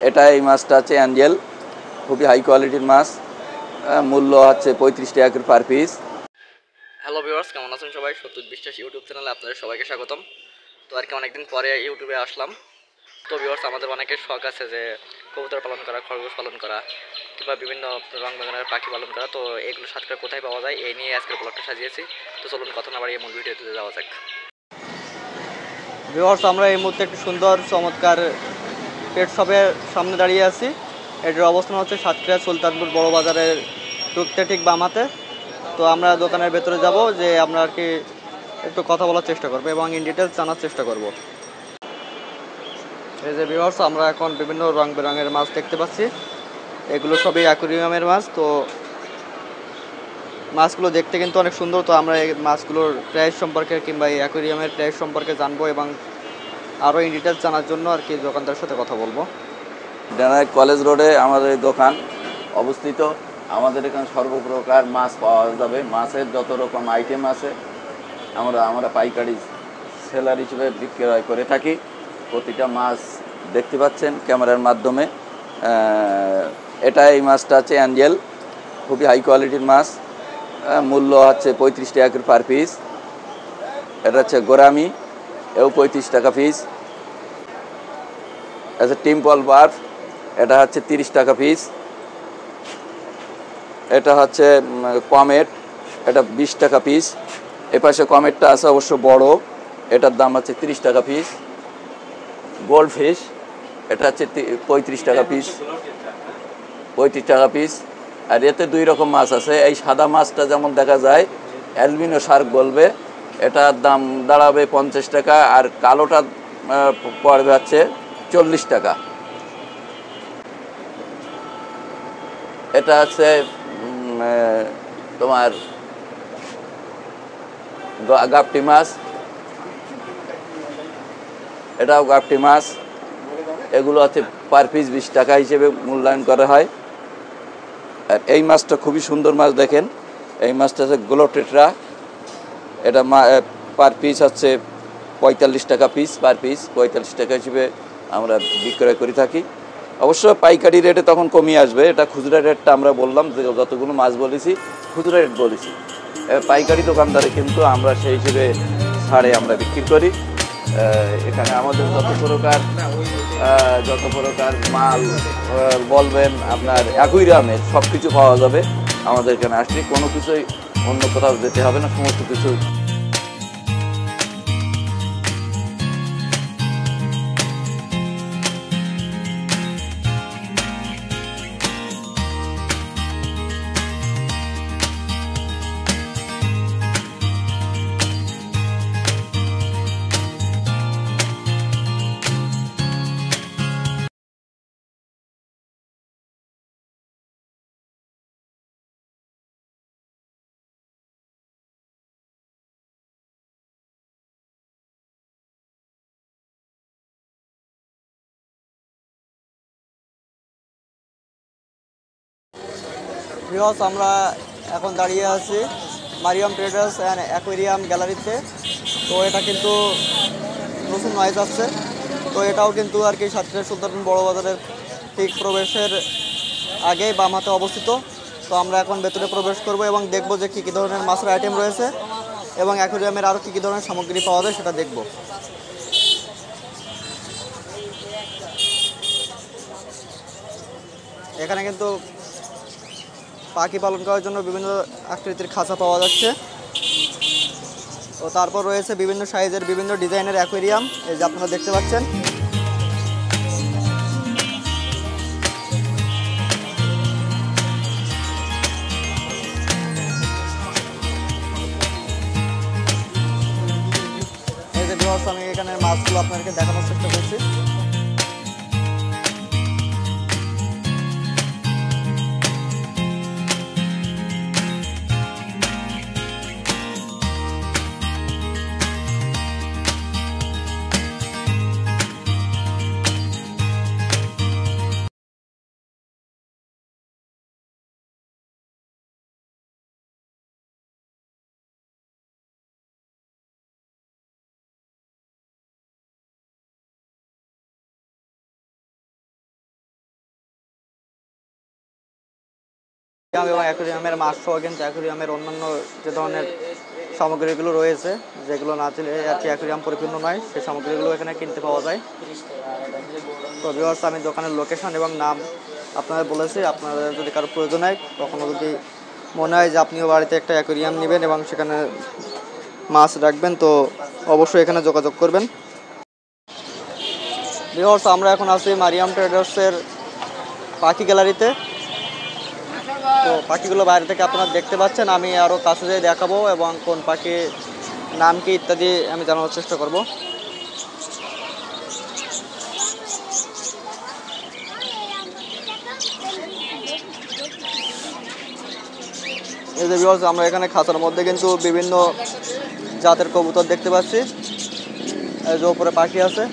এই মাছটা হচ্ছে অ্যাঞ্জেল, খুবই হাই কোয়ালিটির মাছ। মূল্য হচ্ছে 35 টাকা করে পার পিস। হ্যালো ভিউয়ার্স, কেমন আছেন সবাই? সত্যজিৎ বিশ্বাস ইউটিউব চ্যানেলে আপনাদের সবাইকে স্বাগতম। তো আর কি অনেকদিন পরে ইউটিউবে আসলাম। তো ভিউয়ার্স, আমাদের অনেকের শখ আছে যে কবুতর পালন করা, খরগোশ পালন করা কিংবা বিভিন্ন রং বেরঙের পাখি পালন করা। তো এগুলো সাথে কোথায় পাওয়া যায় এই নিয়ে আজকের ব্লগটা সাজিয়েছি। তো চলুন কথা না বাড়িয়ে মূল ভিডিওতে যাওয়া যাক। ভিউয়ার্স, আমরা এই মুহূর্তে একটি সুন্দর চমৎকার পেট শপের সামনে দাঁড়িয়ে আছি। এটির অবস্থান হচ্ছে সাতক্ষীরা সুলতানপুর বড় বাজারের ঢুকতে ঠিক বামাতে। তো আমরা দোকানের ভেতরে যাব, যে আমরা আর কি একটু কথা বলার চেষ্টা করবো এবং ইন ডিটেলস জানার চেষ্টা করব। এই যে ভিউয়ার্স, আমরা এখন বিভিন্ন রং বেরঙের মাছ দেখতে পাচ্ছি। এগুলো সবই অ্যাকুরিয়ামের মাছ। তো মাছগুলো দেখতে কিন্তু অনেক সুন্দর। তো আমরা এই মাছগুলোর প্রাইস সম্পর্কে কিংবা এই অ্যাকুরিয়ামের প্রাইস সম্পর্কে জানবো এবং আরও ইন ডিটেলস জানার জন্য আর কি দোকানদারের সাথে কথা বলবো। ডানায় কলেজ রোডে আমাদের দোকান অবস্থিত। আমাদের এখানে সর্বপ্রকার মাছ পাওয়া যাবে। মাছের যত রকম আইটেম আছে আমরা পাইকারি সেলার হিসেবে বিক্রয় করে থাকি। প্রতিটা মাছ দেখতে পাচ্ছেন ক্যামেরার মাধ্যমে। এই মাছটা হচ্ছে অ্যাঞ্জেল, খুবই হাই কোয়ালিটির মাছ। মূল্য হচ্ছে 35 টাকা করে পার পিস। এটা হচ্ছে গোরামি, এও 35 টাকা পিস। আচ্ছা, টিম্পল বার্ফ, এটা হচ্ছে 30 টাকা পিস। এটা হচ্ছে কমেট, এটা 20 টাকা পিস। এপাশে কমেটটা আছে অবশ্য বড়, এটার দাম হচ্ছে 30 টাকা পিস। গোল্ড ফিশ, এটা হচ্ছে 35 টাকা পিস, 35 টাকা পিস। আর এতে দুই রকম মাছ আছে। এই সাদা মাছটা যেমন দেখা যায় অ্যালবিনো শার্ক বলবে, এটার দাম দাঁড়াবে 50 টাকা। আর কালোটা পড়বে হচ্ছে 40 টাকা। এটা হচ্ছে তোমার গাপটি মাছ, এটাও গাপটি মাছ। এগুলো হচ্ছে পার পিস 20 টাকা হিসেবে মূল্যায়ন করা হয়। আর এই মাছটা খুবই সুন্দর মাছ, দেখেন। এই মাছটা হচ্ছে গ্লোটেট্রা, এটা পার পিস হচ্ছে 45 টাকা পিস। পার পিস 45 টাকা হিসেবে আমরা বিক্রয় করে থাকি। অবশ্য পাইকারি রেটে তখন কমিয়ে আসবে। এটা খুচরা রেটটা আমরা বললাম যে যতগুলো মাছ বলেছি খুচরা রেট বলেছি। পাইকারি দোকানদারে কিন্তু আমরা সেই হিসেবে ছাড়ে আমরা বিক্রি করি। এখানে আমাদের যত প্রকার মাল বলবেন আপনার অ্যাকুইরিয়ামের সব কিছু পাওয়া যাবে আমাদের এখানে। আসলে কোনো কিছুই অন্য কোথাও যেতে হবে না, সমস্ত কিছু। ভিউয়ার্স, আমরা এখন দাঁড়িয়ে আছি মারিয়াম ট্রেডার্স অ্যান্ড অ্যাকুয়ারিয়াম গ্যালারিতে। তো এটা কিন্তু নতুন নয়েজ আসছে। তো এটাও কিন্তু আর কি সাতক্ষীরা সুলতানপুর বড় বাজারের ঠিক প্রবেশের আগেই বাম হাতে অবস্থিত। তো আমরা এখন ভেতরে প্রবেশ করব এবং দেখব যে কী কী ধরনের মাছের আইটেম রয়েছে এবং অ্যাকুয়ারিয়ামের আরও কী কী ধরনের সামগ্রী পাওয়া যায় সেটা দেখব। এখানে কিন্তু পাখি পালন করার জন্য বিভিন্ন আকৃতির খাঁচা পাওয়া যাচ্ছে। তো তারপর রয়েছে বিভিন্ন সাইজের বিভিন্ন ডিজাইনের অ্যাকুয়ারিয়াম, এই যে আপনারা দেখতে পাচ্ছেন। এই যে ভিউয়ার্স, আমি এখানে মাছগুলো আপনাদেরকে দেখানোর চেষ্টা করছি। এবং অ্যাকোয়ারিয়ামের মাছ সহ কিন্তু অ্যাকোয়ারিয়ামের অন্যান্য যে ধরনের সামগ্রীগুলো রয়েছে, যেগুলো না দিলে আর কি অ্যাকোয়ারিয়াম পরিপূর্ণ নয়, সেই সামগ্রীগুলো এখানে কিনতে পাওয়া যায়। তো ভিউয়ার্স, আমি দোকানের লোকেশন এবং নাম আপনাদের বলেছি। আপনাদের যদি কারো প্রয়োজন হয়, কখনো যদি মনে হয় যে আপনিও বাড়িতে একটা অ্যাকোয়ারিয়াম নেবেন এবং সেখানে মাছ রাখবেন, তো অবশ্যই এখানে যোগাযোগ করবেন। ভিউয়ার্স, আমরা এখন আছি মারিয়াম ট্রেডার্সের পাখি গ্যালারিতে। তো পাখিগুলো বাইরে থেকে আপনারা দেখতে পাচ্ছেন, আমি আরও কাছে যেয়ে দেখাবো এবং কোন পাখির নাম কি ইত্যাদি আমি জানানোর চেষ্টা করব। এই যে ভিউয়ার্স, আমরা এখানে খাঁচার মধ্যে কিন্তু বিভিন্ন জাতের কবুতর দেখতে পাচ্ছি। এই যে উপরে পাখি আছে।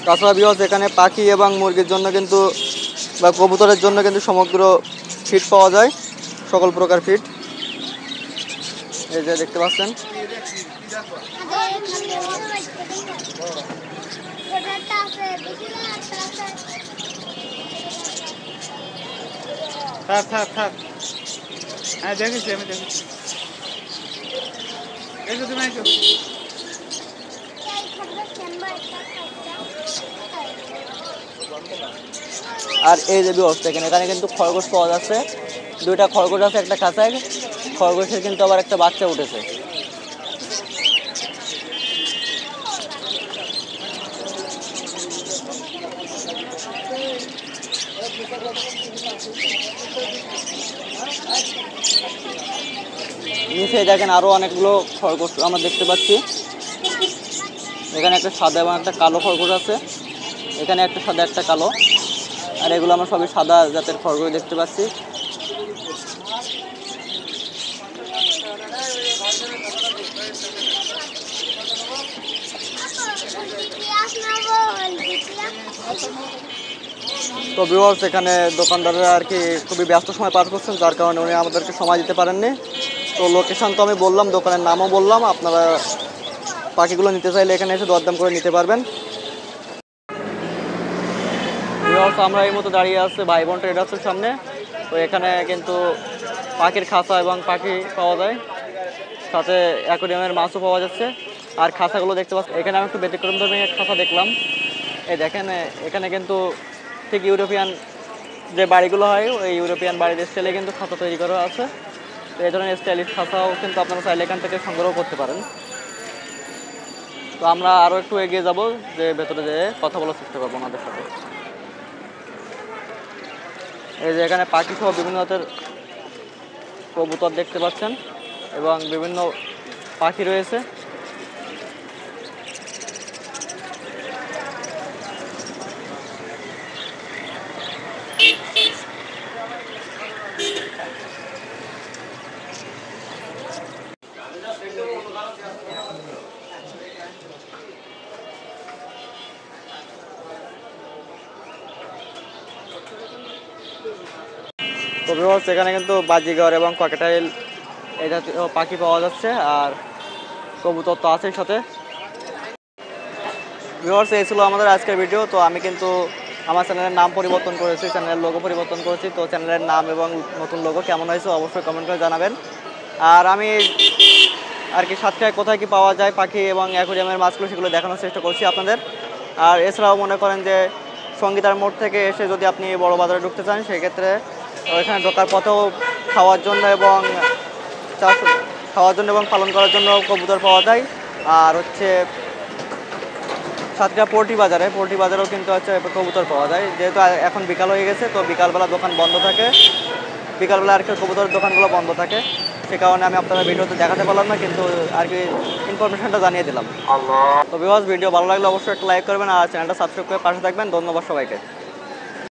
তাছাড়া ভিউয়ার্স, এখানে পাখি এবং মুরগির জন্য কিন্তু বা কবুতরের জন্য কিন্তু সমগ্র ফিড পাওয়া যায়, সকল প্রকার ফিড। এই যে দেখতে পাচ্ছেন। থাক হ্যাঁ দেখেছি, আমি দেখেছি। আর এই যে ব্যবস্থা, এখানে কিন্তু খরগোশ পাওয়া যাচ্ছে। দুইটা খরগোশ আছে একটা খাঁচায়। খরগোশের কিন্তু আবার একটা বাচ্চা উঠেছে। নিচে দেখেন আরো অনেকগুলো খরগোশ আমরা দেখতে পাচ্ছি। এখানে একটা সাদা এবং একটা কালো খরগোশ আছে। এখানে একটা সাদা একটা কালো, আর এগুলো আমরা সবই সাদা জাতের খরগোশ দেখতে পাচ্ছি। তো ভিউয়ার্স, এখানে দোকানদাররা আর কি খুবই ব্যস্ত সময় পার করছেন, যার কারণে উনি আমাদেরকে সময় দিতে পারেননি। তো লোকেশন তো আমি বললাম, দোকানের নামও বললাম। আপনারা পাখিগুলো নিতে চাইলে এখানে এসে দরদাম করে নিতে পারবেন। ভিউয়ার্স, আমরা এই মতো দাঁড়িয়ে আছে ভাই বোন ট্রেডার্সের সামনে। তো এখানে কিন্তু পাখির খাঁচা এবং পাখি পাওয়া যায়, সাথে অ্যাকোয়ারিয়ামের মাছও পাওয়া যাচ্ছে। আর খাঁচাগুলো দেখতে পাচ্ছি, এখানে আমি একটু ব্যতিক্রম ধর্মী খাঁচা দেখলাম। এই দেখেন, এখানে কিন্তু ঠিক ইউরোপিয়ান যে বাড়িগুলো হয়, ওই ইউরোপিয়ান বাড়ির স্টাইলে কিন্তু খাঁচা তৈরি করা আছে। তো এই ধরনের স্টাইলিশ খাঁচাও কিন্তু আপনারা চাইলে এখান থেকে সংগ্রহ করতে পারেন। তো আমরা আরও একটু এগিয়ে যাব, যে ভেতরে যেয়ে কথা বলার চেষ্টা করবো ওনাদের সাথে। এই যে এখানে পাখি সহ বিভিন্ন জাতের কবুতর দেখতে পাচ্ছেন এবং বিভিন্ন পাখি রয়েছে। তো ভিউয়ার্স, এখানে কিন্তু বাজিঘর এবং ককাটেল এই জাতীয় পাখি পাওয়া যাচ্ছে, আর কবুতর তো আছেই সাথে। ভিউয়ার্স, এই ছিল আমাদের আজকের ভিডিও। তো আমি কিন্তু আমার চ্যানেলের নাম পরিবর্তন করেছি, চ্যানেলের লোগো পরিবর্তন করেছি। তো চ্যানেলের নাম এবং নতুন লোগো কেমন হয়েছে অবশ্যই কমেন্ট করে জানাবেন। আর আমি আর কি সাতক্ষীরায় কোথায় কি পাওয়া যায় পাখি এবং অ্যাকোয়ারিয়ামের মাছগুলো, সেগুলো দেখানোর চেষ্টা করছি আপনাদের। আর এছাড়াও মনে করেন যে সঙ্গীতার মোড় থেকে এসে যদি আপনি বড় বাজারে ঢুকতে চান, সেক্ষেত্রে ওইখানে ঢোকার পথেও খাওয়ার জন্য এবং পালন করার জন্য কবুতর পাওয়া যায়। আর হচ্ছে সাতক্ষীরা পোল্ট্রি বাজারেও কিন্তু হচ্ছে কবুতর পাওয়া যায়। যেহেতু এখন বিকাল হয়ে গেছে, তো বিকালবেলা দোকান বন্ধ থাকে, বিকালবেলা আর কি কবুতরের দোকানগুলো বন্ধ থাকে। সে কারণে আমি আপনাদের ভিডিওতে দেখাতে পারলাম না, কিন্তু আর কি ইনফরমেশনটা জানিয়ে দিলাম। তো ভিউয়ার্স, ভিডিও ভালো লাগলে অবশ্যই একটা লাইক করবেন আর চ্যানেলটা সাবস্ক্রাইব করে পাশে থাকবেন। ধন্যবাদ সবাইকে।